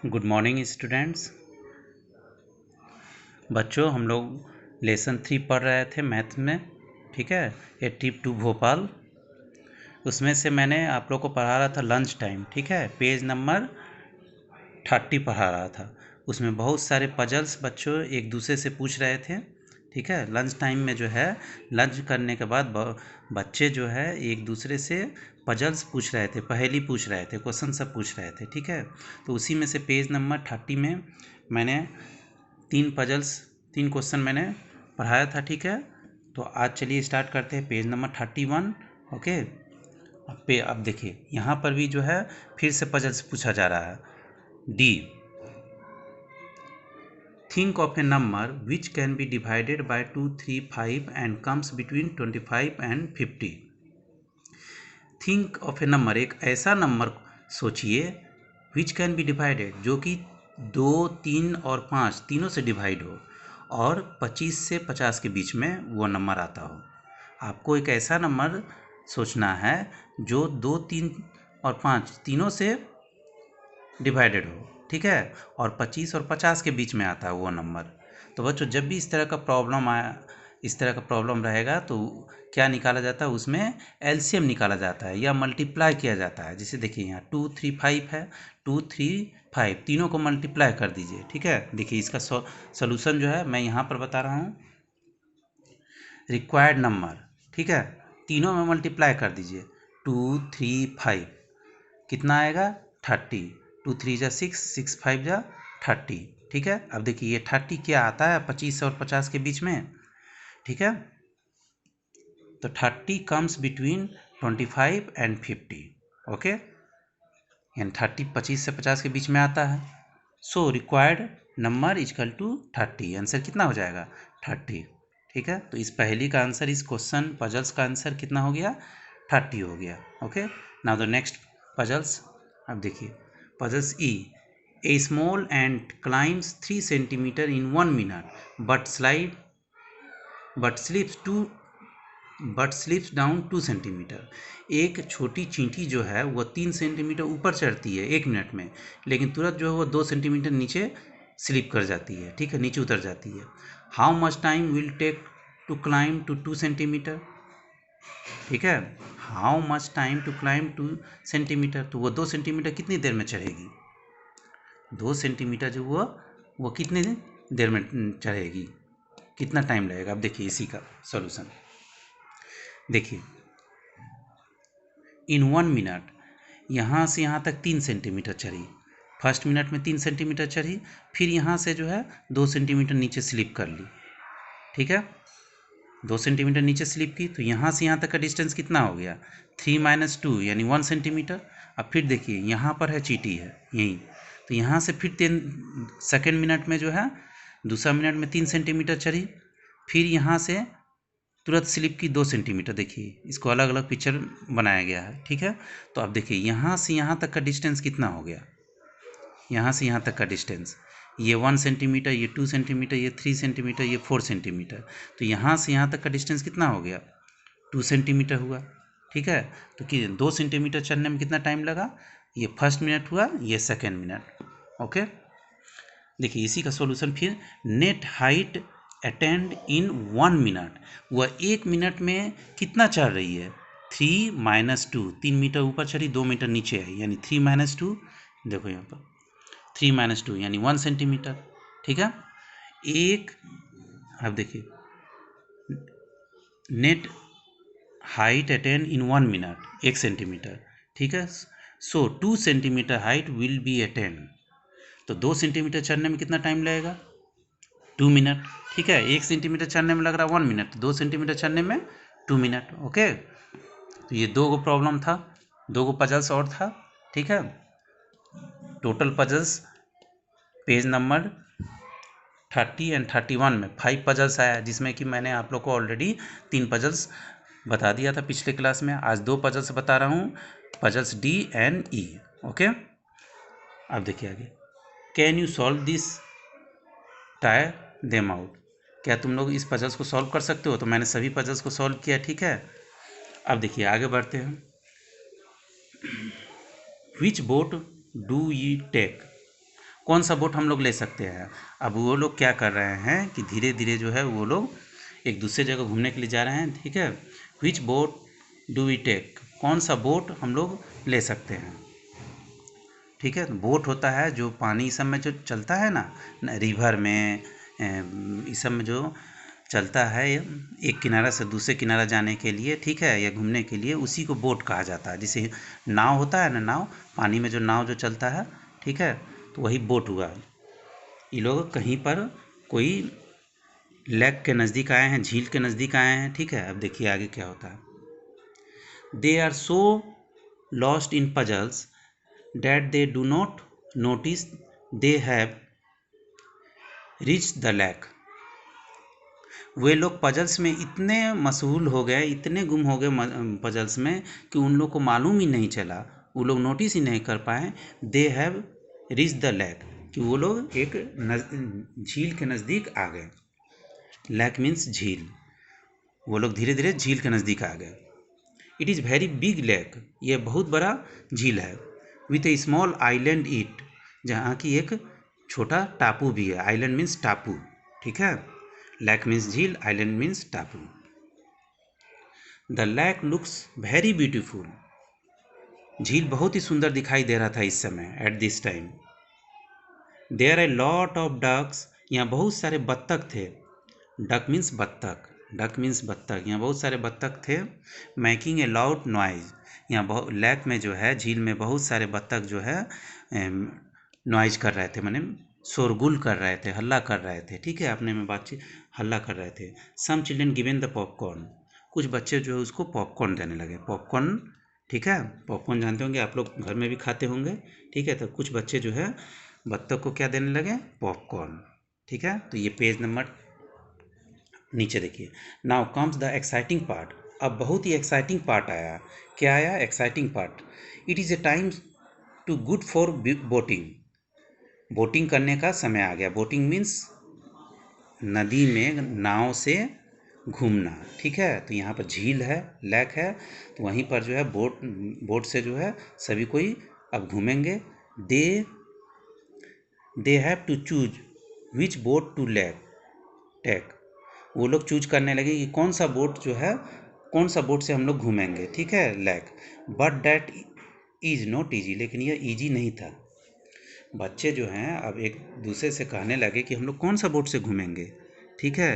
Good morning students. बच्चों, हम लोग लेसन 3 पढ़ रहे थे मैथ में। ठीक है, ए ट्रिप टू भोपाल। उसमें से मैंने आप लोग को पढ़ा रहा था लंच टाइम। ठीक है, पेज नंबर 30 पढ़ा रहा था। उसमें बहुत सारे पजल्स बच्चों एक दूसरे से पूछ रहे थे। ठीक है, लंच टाइम में जो है लंच करने के बाद बच्चे जो है एक दूसरे से पजल्स पूछ रहे थे, पहेली पूछ रहे थे, क्वेश्चन सब पूछ रहे थे। ठीक है, तो उसी में से पेज नंबर 30 में मैंने 3 क्वेश्चन मैंने पढ़ाया था। ठीक है, तो आज चलिए स्टार्ट करते हैं पेज नंबर 31। ओके, अब देखिए यहाँ पर भी जो है फिर से पजल्स पूछा जा रहा है। D, think of a number which can be divided by 2, 3, 5 and comes between 25 and 50। think of a number, एक ऐसा नंबर सोचिए which can be divided, जो कि 2, 3 और 5 तीनों से डिवाइड हो और 25 से 50 के बीच में वो नंबर आता हो। आपको एक ऐसा नंबर सोचना है जो 2, 3 और 5 तीनों से डिवाइडेड हो। ठीक है, और 25 और 50 के बीच में आता है वो नंबर। तो बच्चों, जब भी इस तरह का प्रॉब्लम रहेगा तो क्या निकाला जाता है, उसमें एलसीएम निकाला जाता है या मल्टीप्लाई किया जाता है। जैसे देखिए यहाँ 2, 3, 5 है, 2, 3, 5 तीनों को मल्टीप्लाई कर दीजिए। ठीक है, देखिए इसका सोल्यूशन जो है मैं यहाँ पर बता रहा हूँ। रिक्वायर्ड नंबर, ठीक है, तीनों में मल्टीप्लाई कर दीजिए। 2, 3, 5 कितना आएगा 30। 2, 3 जा 6, 6, 5 जा 30। ठीक है, अब देखिए ये 30 क्या आता है 25 और 50 के बीच में। ठीक है, तो 30 कम्स बिटवीन 25 एंड 50। ओके, यानी 30 25 से 50 के बीच में आता है। So required number equal to 30। Answer कितना हो जाएगा 30। ठीक है, तो इस पहेली का आंसर, इस क्वेश्चन पजल्स का आंसर कितना हो गया 30 हो गया। Okay, now the next puzzles. अब देखिए puzzles E, A small and climbs 3 centimetre in 1 minute but slips down 2 centimetre. एक छोटी चींटी जो है वह 3 सेंटीमीटर ऊपर चढ़ती है 1 मिनट में, लेकिन तुरंत जो है वह 2 सेंटीमीटर नीचे स्लिप कर जाती है। ठीक है, नीचे उतर जाती है। How much time will take to climb to 2 centimetre. ठीक है, how much time to climb 2 centimetre, तो वो 2 सेंटीमीटर कितनी देर में चढ़ेगी। 2 सेंटीमीटर जो वो कितनी देर में चढ़ेगी, कितना टाइम लगेगा। अब देखिए इसी का सॉल्यूशन देखिए। इन 1 मिनट यहाँ से यहाँ तक 3 सेंटीमीटर चढ़ी, फर्स्ट मिनट में 3 सेंटीमीटर चढ़ी, फिर यहाँ से जो है 2 सेंटीमीटर नीचे स्लिप कर ली। ठीक है, 2 सेंटीमीटर नीचे स्लिप की, तो यहाँ से यहाँ तक का डिस्टेंस कितना हो गया 3 - 2 यानी 1 सेंटीमीटर। अब फिर देखिए यहाँ पर है चींटी है यहीं, तो यहाँ से फिर 3 सेकेंड मिनट में जो है दूसरा मिनट में 3 सेंटीमीटर चढ़ी, फिर यहाँ से तुरंत स्लिप की 2 सेंटीमीटर। देखिए इसको अलग अलग पिक्चर बनाया गया है। ठीक है, तो अब देखिए यहाँ से यहाँ तक का डिस्टेंस कितना हो गया, यहाँ से यहाँ तक का डिस्टेंस, ये 1 सेंटीमीटर, ये 2 सेंटीमीटर, ये 3 सेंटीमीटर, ये 4 सेंटीमीटर। तो यहाँ से यहाँ तक का डिस्टेंस कितना हो गया 2 सेंटीमीटर हुआ। ठीक है, तो कि 2 सेंटीमीटर चढ़ने में कितना टाइम लगा, ये फर्स्ट मिनट हुआ, ये सेकेंड मिनट। ओके, देखिए इसी का सॉल्यूशन फिर। Net height attend in 1 minute, वह 1 मिनट में कितना चढ़ रही है 3 - 2, 3 मीटर ऊपर चढ़ी, 2 मीटर नीचे आई, यानी 3 - 2। देखो यहाँ पर 3 - 2 यानी 1 सेंटीमीटर। ठीक है, एक, अब देखिए नेट हाइट अटेन इन 1 मिनट 1 सेंटीमीटर। ठीक है, सो 2 centimetre height will be attain, तो 2 सेंटीमीटर चढ़ने में कितना टाइम लगेगा 2 मिनट। ठीक है, 1 सेंटीमीटर चढ़ने में लग रहा है 1 मिनट, 2 सेंटीमीटर चढ़ने में 2 मिनट। ओके, तो ये 2 प्रॉब्लम था, 2 पजल्स और था। ठीक है, total puzzles page number 30 and 31 में 5 पजल्स आया, जिसमें कि मैंने आप लोग को ऑलरेडी 3 पजल्स बता दिया था पिछले क्लास में। आज 2 पजल्स बता रहा हूँ, puzzles D and E. Okay, अब देखिए आगे। Can you solve this, tyre them out. क्या तुम लोग इस पजल्स को सॉल्व कर सकते हो, तो मैंने सभी पजल्स को सॉल्व किया। ठीक है, अब देखिए आगे बढ़ते हैं। विच बोट डू यू टेक, कौन सा बोट हम लोग ले सकते हैं। अब वो लोग क्या कर रहे हैं कि धीरे धीरे जो है वो लोग एक दूसरे जगह घूमने के लिए जा रहे हैं, ठीक है। विच बोट डू वी टेक, कौन सा बोट हम लोग ले सकते हैं, ठीक है। बोट होता है जो पानी सब में जो चलता है ना, रिवर में, इस सब में जो चलता है एक किनारा से दूसरे किनारा जाने के लिए, ठीक है, या घूमने के लिए, उसी को बोट कहा जाता है। जैसे नाव होता है ना, नाव, पानी में जो नाव जो चलता है, ठीक है, तो वही बोट हुआ। ये लोग कहीं पर कोई लेक के नज़दीक आए हैं, झील के नज़दीक आए हैं, ठीक है। अब देखिए आगे क्या होता है। They are so lost in puzzles that they do not notice they have reached the lake। वे लोग पजल्स में इतने मशगूल हो गए, इतने गुम हो गए पजल्स में कि उन लोग को मालूम ही नहीं चला, वो लोग नोटिस ही नहीं कर पाए। They have reach the lake, कि वो लोग एक झील के नज़दीक आ गए। लैक मीन्स झील, वो लोग धीरे धीरे झील के नज़दीक आ गए। It is very big lake, ये बहुत बड़ा झील है। With a small island it, जहाँ की एक छोटा टापू भी है। आइलैंड मीन्स टापू, ठीक है। लैक मीन्स झील, आइलैंड मीन्स टापू। The lake looks very beautiful, झील बहुत ही सुंदर दिखाई दे रहा था इस समय, at this time. There a lot of ducks, यहाँ बहुत सारे बत्तख थे। डक मीन्स बत्तख, डक मीन्स बत्तख, यहाँ बहुत सारे बत्तख थे। मैकिंग ए लाउड नॉइज, यहाँ बहुत लैक में जो है, झील में बहुत सारे बत्तख जो है नॉइज कर रहे थे, माने शोरगुल कर रहे थे, हल्ला कर रहे थे, ठीक है, अपने में बातचीत हल्ला कर रहे थे। Some children given the popcorn, कुछ बच्चे जो है उसको पॉपकॉर्न देने लगे। पॉपकॉर्न, ठीक है, पॉपकॉर्न जानते होंगे आप लोग, घर में भी खाते होंगे, ठीक है। तो कुछ बच्चे जो है बत्तख को क्या देने लगे, पॉपकॉर्न, ठीक है। तो ये पेज नंबर नीचे देखिए। Now comes the exciting part, अब बहुत ही एक्साइटिंग पार्ट आया। क्या आया, exciting part. It is a time to good for boating, boating करने का समय आ गया। बोटिंग मीन्स नदी में नाव से घूमना, ठीक है। तो यहाँ पर झील है, लैक है, तो वहीं पर जो है बोट से जो है सभी कोई अब घूमेंगे। They have to choose which boat to take, वो लोग चूज करने लगे कि कौन सा बोट जो है, कौन सा बोट से हम लोग घूमेंगे, ठीक है, lake. But that is not easy, लेकिन यह ईजी नहीं था। बच्चे जो हैं अब एक दूसरे से कहने लगे कि हम लोग कौन सा बोट से घूमेंगे, ठीक है।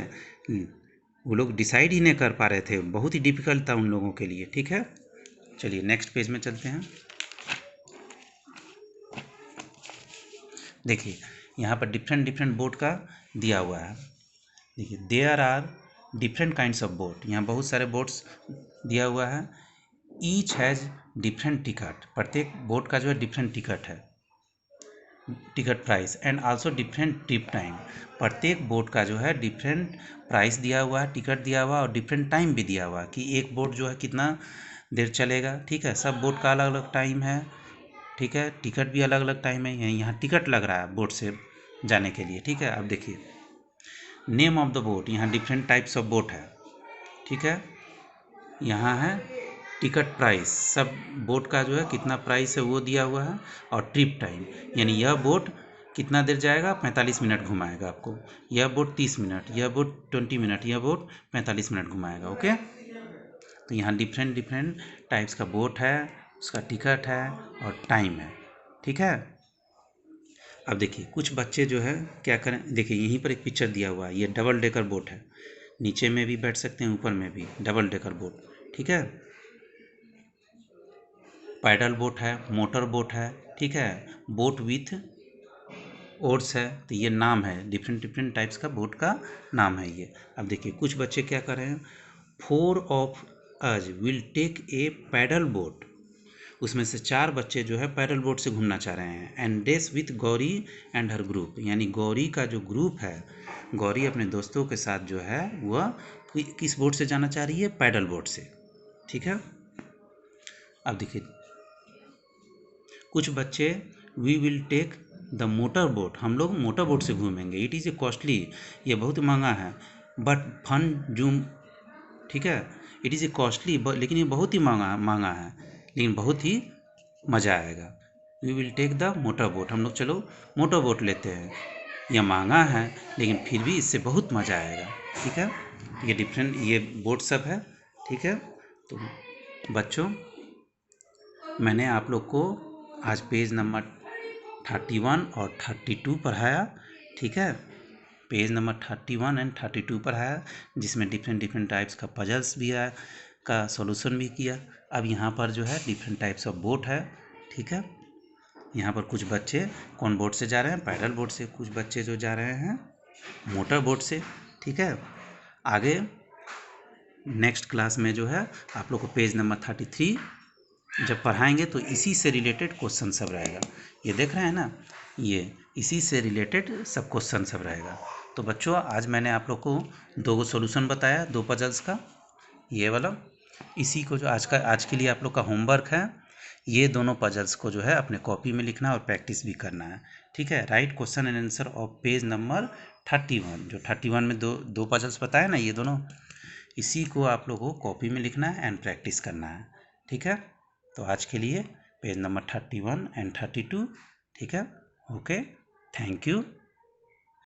वो लोग डिसाइड ही नहीं कर पा रहे थे, बहुत ही डिफिकल्ट था उन लोगों के लिए, ठीक है। चलिए नेक्स्ट पेज में चलते हैं। देखिए यहाँ पर डिफरेंट डिफरेंट बोट का दिया हुआ है। देखिए there are different kinds of boat, यहाँ बहुत सारे बोट्स दिया हुआ है। ईच हैज़ डिफरेंट टिकट, प्रत्येक बोट का जो है डिफरेंट टिकट है, ticket price, and also different trip time. प्रत्येक बोट का जो है डिफरेंट प्राइस दिया हुआ है, टिकट दिया हुआ है, और डिफरेंट टाइम भी दिया हुआ है कि एक बोट जो है कितना देर चलेगा, ठीक है। सब बोट का अलग अलग टाइम है, ठीक है, टिकट भी अलग अलग टाइम है। यहाँ टिकट लग रहा है बोट से जाने के लिए, ठीक है। अब देखिए नेम ऑफ द बोट, यहाँ डिफरेंट टाइप्स ऑफ बोट है, ठीक है। यहाँ है टिकट प्राइस, सब बोट का जो है कितना प्राइस है वो दिया हुआ है, और ट्रिप टाइम, यानी यह बोट कितना देर जाएगा, 45 मिनट घुमाएगा आपको। यह बोट 30 मिनट, यह बोट 20 मिनट, यह बोट 45 मिनट घुमाएगा, ओके। तो यहाँ डिफरेंट डिफरेंट टाइप्स का बोट है, उसका टिकट है और टाइम है, ठीक है। अब देखिए कुछ बच्चे जो है क्या करें, देखिए यहीं पर एक पिक्चर दिया हुआ है, ये डबल डेकर बोट है, नीचे में भी बैठ सकते हैं, ऊपर में भी, डबल डेकर बोट, ठीक है। पैडल बोट है, मोटर बोट है, ठीक है, बोट विथ ओट्स है। तो ये नाम है, डिफरेंट डिफरेंट टाइप्स का बोट का नाम है ये। अब देखिए कुछ बच्चे क्या कर रहे हैं, 4 of us will take a paddle boat, उसमें से 4 बच्चे जो है पैडल बोट से घूमना चाह रहे हैं। And this with Gauri and her group, यानी गौरी का जो ग्रुप है, गौरी अपने दोस्तों के साथ जो है वह किस बोट से जाना चाह रही है, पैडल बोट से, ठीक है। अब देखिए कुछ बच्चे we will take the motor boat, हम लोग मोटर बोट से घूमेंगे। इट इज़ ए कॉस्टली, ये बहुत महंगा है, बट फन जूम, ठीक है। इट इज़ ए कॉस्टली, लेकिन ये बहुत ही महंगा महंगा है, लेकिन बहुत ही मज़ा आएगा। We will take the motor boat, हम लोग चलो मोटर बोट लेते हैं। यह महंगा है लेकिन फिर भी इससे बहुत मज़ा आएगा। ठीक है, ये डिफरेंट ये बोट सब है। ठीक है, तो बच्चों मैंने आप लोग को आज पेज नंबर 31 और 32 पढ़ाया। ठीक है, पेज नंबर 31 एंड 32 पढ़ाया, जिसमें डिफरेंट टाइप्स का पजल्स भी है, का सॉल्यूशन भी किया। अब यहाँ पर जो है डिफरेंट टाइप्स ऑफ बोट है। ठीक है, यहाँ पर कुछ बच्चे कौन बोट से जा रहे हैं, पैडल बोट से, कुछ बच्चे जो जा रहे हैं मोटर बोट से। ठीक है, आगे नेक्स्ट क्लास में जो है आप लोग को पेज नंबर 33 जब पढ़ाएंगे तो इसी से रिलेटेड क्वेश्चन सब रहेगा। ये देख रहे हैं ना, ये इसी से रिलेटेड सब क्वेश्चन सब रहेगा। तो बच्चों आज मैंने आप लोग को 2 सॉल्यूशन बताया, 2 पजल्स का, ये वाला। इसी को जो आज के लिए आप लोग का होमवर्क है, ये दोनों पजल्स को जो है अपने कॉपी में लिखना और प्रैक्टिस भी करना है। ठीक है, right question and answer of page number 31, जो 31 में दो पजल्स बताया ना ये दोनों, इसी को आप लोगों को कॉपी में लिखना है एंड प्रैक्टिस करना है। ठीक है, तो आज के लिए पेज नंबर 31 एंड 32। ठीक है, ओके, थैंक यू।